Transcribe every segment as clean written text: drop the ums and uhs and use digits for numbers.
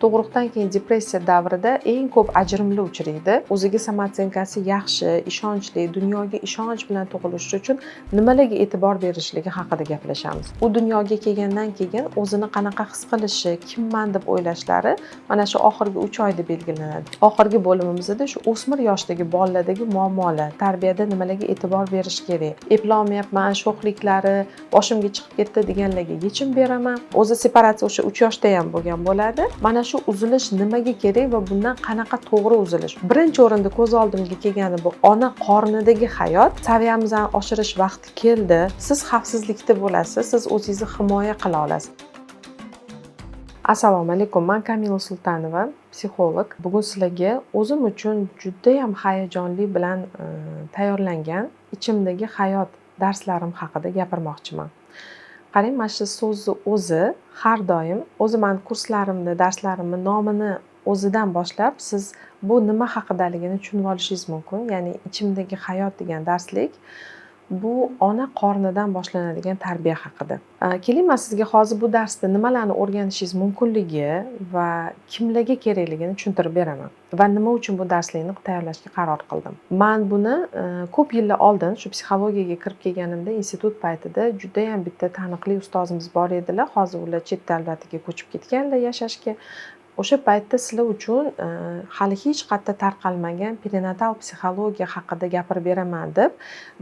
tug'ruqdan keyin depressiya davrida eng ko'p ajrimlar uchraydi. O'ziga samoochenkasi yaxshi, ishonchli, dunyoga ishonch bilan tug'ilishi uchun nimalarga e'tibor berishligi haqida gaplashamiz. U dunyoga kelgandan keyin o'zini qanaqa his qilishi, kimman deb o'ylashlari mana shu oxirgi 3 oyda belgilanadi. Oxirgi bo'limimizda shu o'smir yoshdagi bolalardagi muammolar, tarbiyada nimalarga e'tibor berish kerak, eplolmayapman, sho'xliklari boshimga chiqib ketdi deganlarga yechim beraman. O'zi separatsiya o'sha 3 yoshda ham bo'lgan bo'ladi. Mana shu uzilish nimaga kerak va bundan qanaqa to'g'ri uzilish? Birinchi o'rinda ko'z oldimga kelgani bu ona qornidagi hayot. Saviyamizni oshirish vaqti keldi. Siz xavfsizlikda bo'lasiz, siz o'zingizni himoya qila olasiz. Assalomu alaykum. Men Kamila Sultanova, psixolog. Bugun sizlarga o'zim uchun juda ham hayajonli bilan tayyorlangan ichimdagi hayot darslarim haqida gapirmoqchiman. Qarang, mana shu so'zni o'zi har doim men kurslarimni, darslarimni nomini o'zidan boshlab siz bu nima haqidaligini tushunib olishingiz mumkin. Ya'ni ichimdagi hayot degan darslik bu ona qornidan boshlanadigan tarbiya haqida. Keling, men sizga hozir bu darsda nimalarni o'rganishingiz mumkinligi va kimlarga kerakligini tushuntirib beraman. Va nima uchun bu darslikni tayyorlashga qaror qildim. Men buni ko'p yillar oldin shu psixologiyaga kirib kelganimda institut paytida juda ham bitta taniqli ustozimiz bor edilar. Hozir ular chet davlatiga ko'chib ketganlar yashashga. O'sha paytda sizlar uchun hali hech qayerda tarqalmagan perinatal psixologiya haqida gapirib beraman deb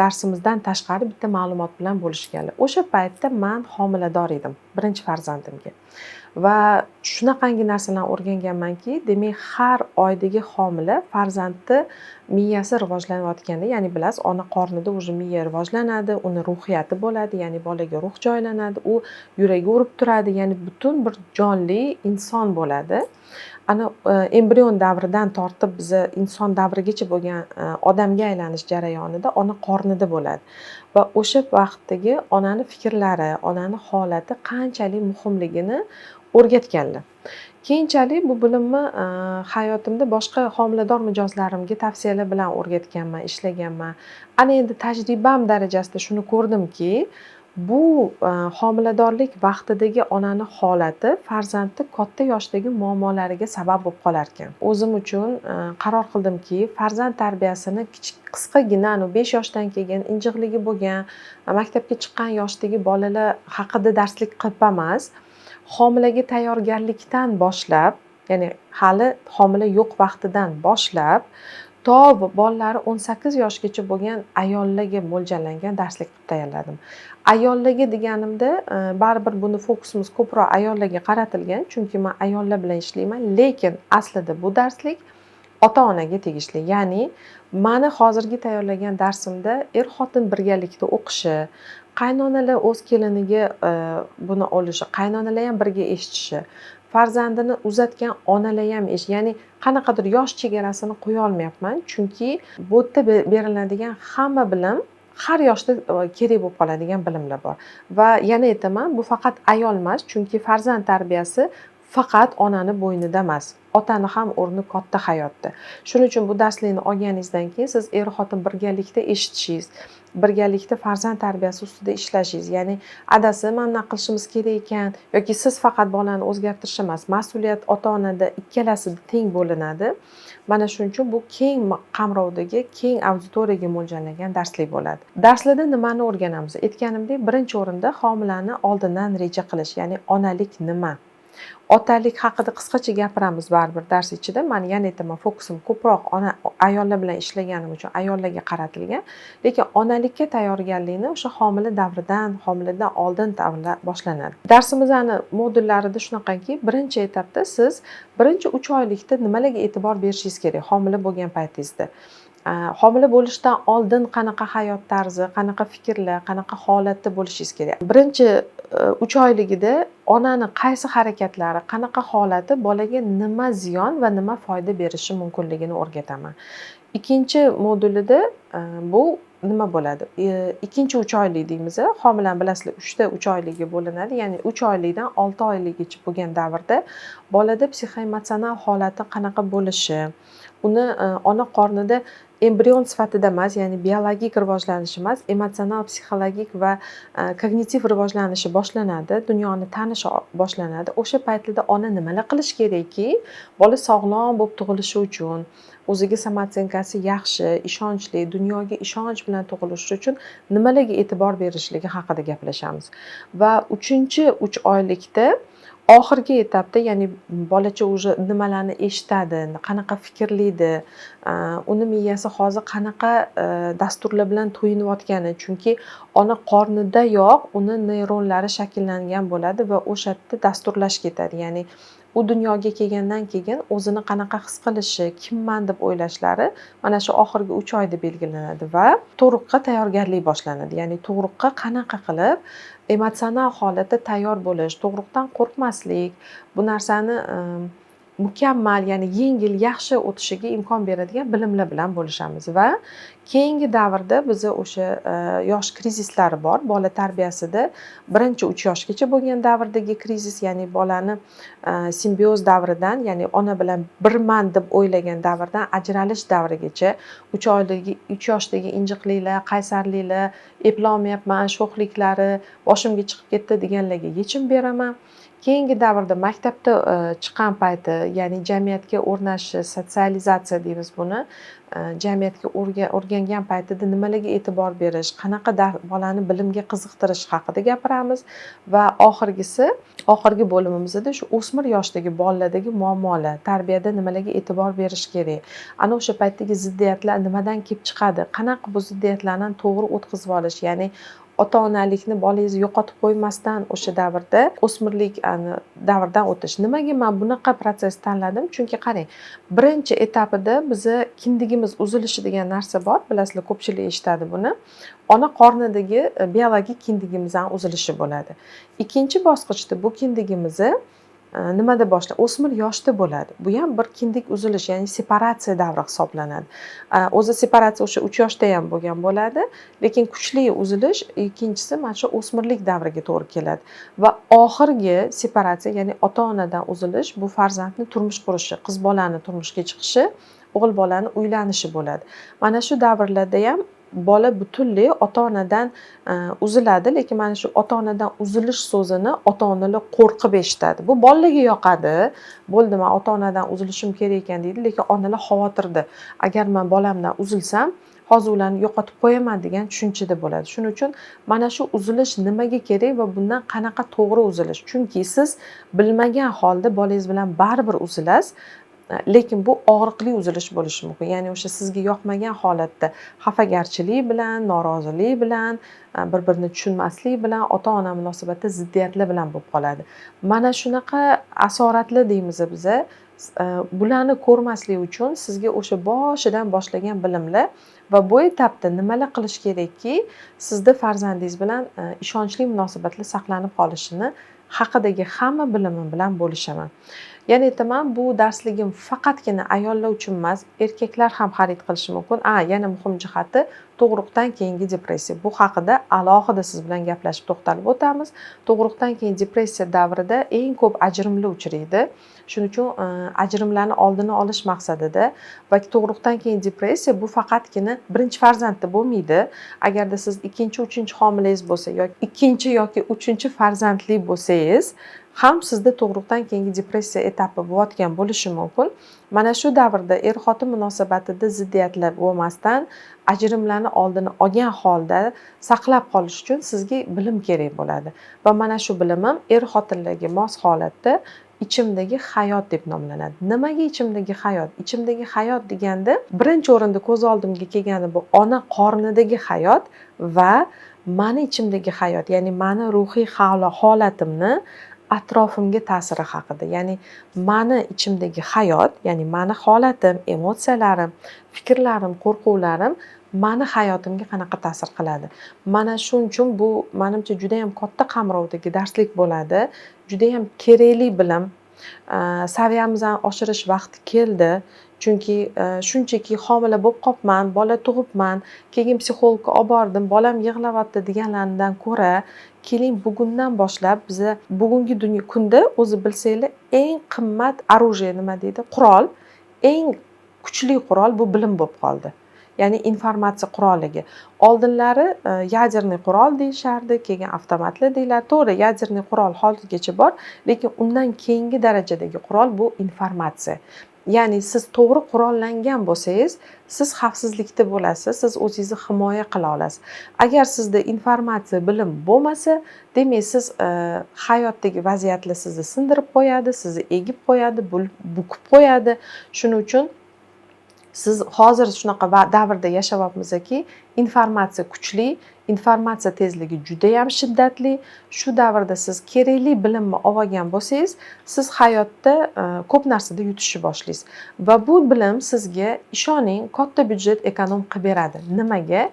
darsimizdan tashqari bitta ma'lumot bilan bo'lishganlar. O'sha paytda men homilador edim, birinchi farzandimga. Va shunaqangi narsalarni o'rganganmanki, demak har oydagi homila farzandni miyasi rivojlanayotganda, ya'ni bilasiz, ona qornida уже miya rivojlanadi, uni ruhiyati bo'ladi, ya'ni bolaga ruh joylanadi, u yuragi urib turadi, ya'ni butun bir jonli inson bo'ladi. Ana embrion davridan tortib biza inson davrigacha bo'lgan odamga aylanish jarayonida ona qornida bo'ladi. Va o'sha vaqtdagi onani fikrlari, onani holati qanchalik muhimligini o'rgatganlar. Keyinchalik bu bilimni hayotimda boshqa homilador mijozlarimga tavsiyalar bilan o'rgatganman, ishlaganman. Ana endi tajribam darajasida shuni ko'rdimki, bu homiladorlik vaqtidagi onani holati farzandni katta yoshdagi muammolariga sabab bo'lib qolar ekan. O'zim uchun qaror qildimki, farzand tarbiyasini qisqagina 5 yoshdan keyin injiqligi bo'lgan, maktabga chiqqan yoshdagi bolalar haqida darslik qilib emas, homilaga tayyorgarlikdan boshlab, ya'ni hali homila yo'q vaqtidan boshlab to bolalari 18 yoshgacha bo'lgan ayollarga mo'ljallangan darslik qilib tayyorladim. Ayollarga deganimda baribir buni fokusimiz ko'proq ayollarga qaratilgan, chunki men ayollar bilan ishlayman, lekin aslida bu darslik ota-onaga tegishli. Ya'ni meni hozirgi tayyorlagan darsimda er-xotin birgalikda o'qishi, qaynonalar o'z keliniga buni olishi, qaynonalar ham birga eshitishi, farzandini uzatgan onalar ham ya'ni qanaqadir yosh chegarasini qo'ya olmayapman, chunki bu yerda beriladigan hamma bilim har yoshda kerak bo'lib qoladigan bilimlar bor. Va yana aytaman, bu faqat ayol emas, chunki farzand tarbiyasi faqat onani bo'ynida emas, otani ham o'rni katta hayotda. Shuning uchun bu darslikni olganingizdan keyin siz er-xotin birgalikda eshitishingiz, birgalikda farzand tarbiyasi ustida ishlashingiz, ya'ni adasi mana nima qilishimiz kerak ekan yoki siz faqat bolani o'zgartirish emas, mas'uliyat ota-onada ikkalasida teng bo'linadi. Mana shuning uchun bu keng qamrovdagi, keng auditoriyaga mo'ljallangan darslik bo'ladi. Darslarda nimani o'rganamiz? Aytganimdek, birinchi o'rinda homilani oldindan reja qilish, ya'ni onalik nima? Otalik haqida qisqacha gapiramiz baribir dars ichida. Men yana aytaman, fokusim ko'proq ayollar bilan ishlaganim uchun ayollarga qaratilgan. Lekin onalikka tayyorgarlikni o'sha homila davridan, homiladan oldin boshlanadi. Darsimizning modullarida shunaqaki, birinchi etapda siz birinchi 3 oylikda nimalarga e'tibor berishingiz kerak homila bo'lgan paytingizda. Homila bo'lishdan oldin qanaqa hayot tarzi, qanaqa fikrlar, qanaqa holatda bo'lishingiz kerak. Birinchi 3 oyligida onani qaysi harakatlari, qanaqa holati bolaga nima ziyon va nima foyda berishi mumkinligini o'rgataman. Ikkinchi modulida bu nima bo'ladi? Ikkinchi 3 oylik deymiz. Homilani bilasizlar, 3 ta 3 oylikka bo'linadi. Ya'ni 3 oylikdan 6 oylikgacha bo'lgan davrda bolada psixoemotsional holati qanaqa bo'lishi, uni ona qornida embrion sifatida emas, ya'ni biologik rivojlanish emas, emotsional, psixologik va kognitiv rivojlanishi boshlanadi, dunyoni tanishi boshlanadi. O'sha paytida ona nimalar qilish kerakki, bola sog'lom bo'lib tug'ilishi uchun, o'ziga samootsinkasi yaxshi, ishonchli, dunyoga ishonch bilan tug'ilishi uchun nimalarga e'tibor berishligi haqida gaplashamiz. Va 3 oylikda oxirgi etapda, ya'ni bolacha уже nimalarni eshitadi, qanaqa fikrlaydi, uni miyasi hozir qanaqa dasturlar bilan to'yinayotgani, chunki ona qornidayoq uni neyronlari shakllangan bo'ladi va o'sha yerda dasturlash ketadi. Ya'ni u dunyoga kelgandan keyin o'zini qanaqa his qilishi, kimman deb o'ylashlari mana shu oxirgi 3 oyda belgilanadi va tug'ruqqa tayyorgarlik boshlanadi. Ya'ni tug'ruqqa qanaqa qilib emotsional holatda tayyor bo'lish, tug'ruqdan qo'rqmaslik, bu narsani mukammal, ya'ni yengil, yaxshi o'tishiga imkon beradigan bilimlar bilan bo'lishamiz va keyingi davrda biza o'sha yosh krizislari bor. Bola tarbiyasida 1-3 yoshgacha bo'lgan davrdagi krizis, ya'ni bolani simbioz davridan, ya'ni ona bilan birman deb o'ylagan davrdan ajralish davrigacha 3 yoshdagi injiqliklar, qaysarliklar, eplolmayapman, sho'xliklari boshimga chiqib ketdi deganlarga yechim beraman. Keyingi davrda maktabda chiqqan payti, ya'ni jamiyatga o'rnashi, sotsializatsiya deymiz buni, jamiyatga o'rgangan paytida nimalarga e'tibor berish, qanaqa bolani bilimga qiziqtirish haqida gapiramiz va oxirgi bo'limimizda shu o'smir yoshdagi bolalardagi muammolar, tarbiyada nimalarga e'tibor berish kerak, ana o'sha paytdagi ziddiyatlar nimadan kelib chiqadi, qanaqa bu ziddiyatlarni to'g'ri o'tkazib olish, ya'ni ota-onalikni bolangizni yo'qotib qo'ymasdan o'sha davrda o'smirlik davrdan o'tish. Nimaga men bunaqa protsess tanladim? Chunki qarang, birinchi etapida bizni kindigimiz uzilishi degan narsa bor. Bilasizlar, ko'pchilik eshitadi buni. Ona qornidagi biologik kindigimizdan uzilishi bo'ladi. Ikkinchi bosqichda bu kindigimizni nimada boshlanadi? O'smir yoshda bo'ladi. Bu ham bir kindik uzilish, ya'ni separatsiya davri hisoblanadi. O'zi separatsiya o'sha 3 yoshda ham bo'lgan bo'ladi, lekin kuchli uzilish ikkinchisi mana shu o'smirlik davriga to'g'ri keladi. Va oxirgi separatsiya, ya'ni ota-onadan uzilish, bu farzandni turmush qurishi, qiz bolani turmushga chiqishi, o'g'il bolani uylanishi bo'ladi. Mana shu davrlarda ham bola butunlay ota-onadan uziladi, lekin mana shu ota-onadan uzilish so'zini ota-onalar qo'rqib eshitadi. Bu bolalarga yoqadi. Bo'ldi, men ota-onadan uzilishim kerak ekan deydi, lekin onalar xavotirda. Agar men bolamdan uzilsam, hozir ularni yo'qotib qo'yaman degan tushunchada bo'ladi. Shuning uchun mana shu uzilish nimaga kerak va bundan qanaqa to'g'ri uzilish? Chunki siz bilmagan holda bolangiz bilan baribir uzilasiz. Lekin bu og'riqli uzilish bo'lishi mumkin. Ya'ni o'sha sizga yoqmagan holatda xafagarchilik bilan, norozilik bilan, bir-birini tushunmaslik bilan, ota-ona munosabatida ziddiyatlar bilan bo'lib qoladi. Mana shunaqa asoratli deymiz biza. Bularni ko'rmaslik uchun sizga o'sha boshidan boshlagan bilimlar va bu etapda nimalar qilish kerakki, sizda farzandingiz bilan ishonchli munosabatlar saqlanib qolishini haqidagi hamma bilimim bilan bo'lishaman. Yana aytaman, bu darsligim faqatgina ayollar uchun emas, erkaklar ham xarid qilishi mumkin. Yana muhim jihati tug'ruqdan keyingi depressiya. Bu haqida alohida siz bilan gaplashib to'xtalib o'tamiz. Tug'ruqdan keyin depressiya davrida eng ko'p ajrimlar uchraydi. Shuning uchun ajrimlarni oldini olish maqsadida va tug'ruqdan keyin depressiya bu faqatgina birinchi farzandda bo'lmaydi. Agarda siz ikkinchi, uchinchi homilangiz bo'lsa yoki ikkinchi yoki uchinchi farzandli bo'lsangiz, ham sizda tug'ruqdan keyingi depressiya etapi bo'layotgan bo'lishi mumkin. Mana shu davrda er-xotin munosabatida ziddiyatlar bo'lmasdan, ajrimlarni oldini olgan holda saqlab qolish uchun sizga bilim kerak bo'ladi. Va mana shu bilimim er-xotinlarga mos holatda ichimdagi hayot deb nomlanadi. Nimaga ichimdagi hayot? Ichimdagi hayot deganda birinchi o'rinda ko'z oldimga kelgani bu ona qornidagi hayot va meni ichimdagi hayot, ya'ni meni ruhiy holatimni atrofimga ta'siri haqida. Ya'ni meni ichimdagi hayot, ya'ni meni holatim, emotsiyalarim, fikrlarim, qo'rquvlarim meni hayotimga qanaqa ta'sir qiladi. Mana shuning uchun bu menimcha juda ham katta qamrovdagi darslik bo'ladi. Juda ham kerakli bilim. Saviyamizni oshirish vaqti keldi. Chunki shunchaki homila bo'lib qopman, bola tug'ibman, keyin psixologga olib bordim, bolam yig'layapti deganlardan ko'ra, keling bugundan boshlab biza bugungi kunda o'zi bilsanglar eng qimmat оружие nima deydi? Qurol, eng kuchli qurol bu bilim bo'lib qoldi. ya'ni informatsiya qurolligi. Oldinlari yaderniy qurol deyishardi, keyin avtomatli deyiladi. To'g'ri, yaderniy qurol hozirgacha bor, lekin undan keyingi darajadagi qurol bu informatsiya. Ya'ni siz to'g'ri qurollangan bo'lsangiz, siz xavfsizlikda bo'lasiz, siz o'zingizni himoya qila olasiz. Agar sizda informatsiya, bilim bo'lmasa, demak siz hayotdagi vaziyatlar sizni sindirib qo'yadi, sizni egib qo'yadi, bukib qo'yadi. Shuning uchun siz hozir shunaqa davrda yashayapmizki, informatsiya kuchli, informatsiya tezligi juda ham shiddatli. Shu davrda siz kerakli bilimni olgan bo'lsangiz, siz hayotda ko'p narsada yutishni boshlaysiz. Va bu bilim sizga, ishoning, katta byudjet ekonom qilib beradi. Nimaga?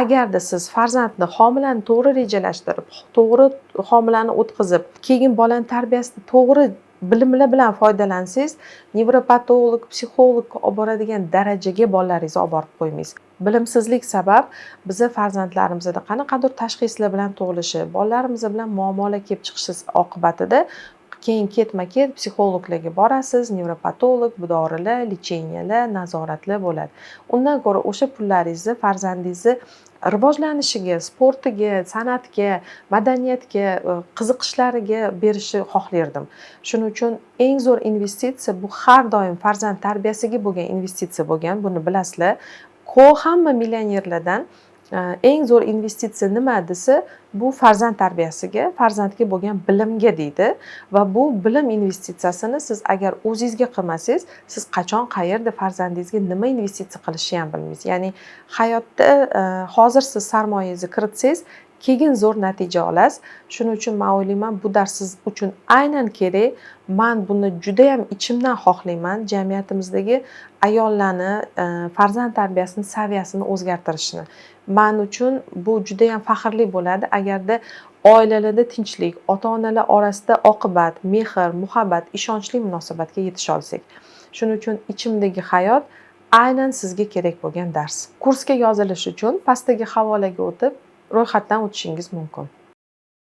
Agarda siz farzandni, homilani to'g'ri rejalashtirib, to'g'ri homilani o'tkazib, keyin bolani tarbiyasida to'g'ri bilimlar bilan foydalansangiz, nevropatolog, psixologga olib boradigan darajaga bolalaringizni olib borib qo'ymaysiz. Bilimsizlik sabab bizni farzandlarimizda qanaqadir tashxislar bilan tug'ilishi, bolalarimiz bilan muammolar kelib chiqishi oqibatida keyin ketma-ket psixologlarga borasiz, nevropatolog, dorilar, lecheniyalar, nazoratlar bo'ladi. Undan ko'ra o'sha pullaringizni farzandingizni rivojlanishiga, sportiga, san'atga, madaniyatga, qiziqishlariga berishni xohlardim. Shuning uchun eng zo'r investitsiya bu har doim farzand tarbiyasiga bo'lgan investitsiya bo'lgan, buni bilasizlar. Hamma millionerlardan eng zo'r investitsiya nima desa, bu farzand tarbiyasiga, farzandga bo'lgan bilimga deydi. Va bu bilim investitsiyasini siz agar o'zingizga qilmasangiz, siz qachon, qayerda farzandingizga nima investitsiya qilishni ham bilmaysiz. Ya'ni hayotda hozir siz sarmoyangizni kiritsangiz, keyin zo'r natija olasiz. Shuning uchun men o'ylayman, bu dars siz uchun aynan kerak. Men buni juda ham ichimdan xohlayman, jamiyatimizdagi ayollarni farzand tarbiyasini saviyasini o'zgartirishni. Men uchun bu juda ham faxrli bo'ladi agarda oilalarda tinchlik, ota-onalar orasida oqibat, mehr, muhabbat, ishonchli munosabatga yetisha olsak. Shuning uchun ichimdagi hayot aynan sizga kerak bo'lgan dars. Kursga yozilish uchun pastdagi havolaga o'tib, ro'yxatdan o'tishingiz mumkin.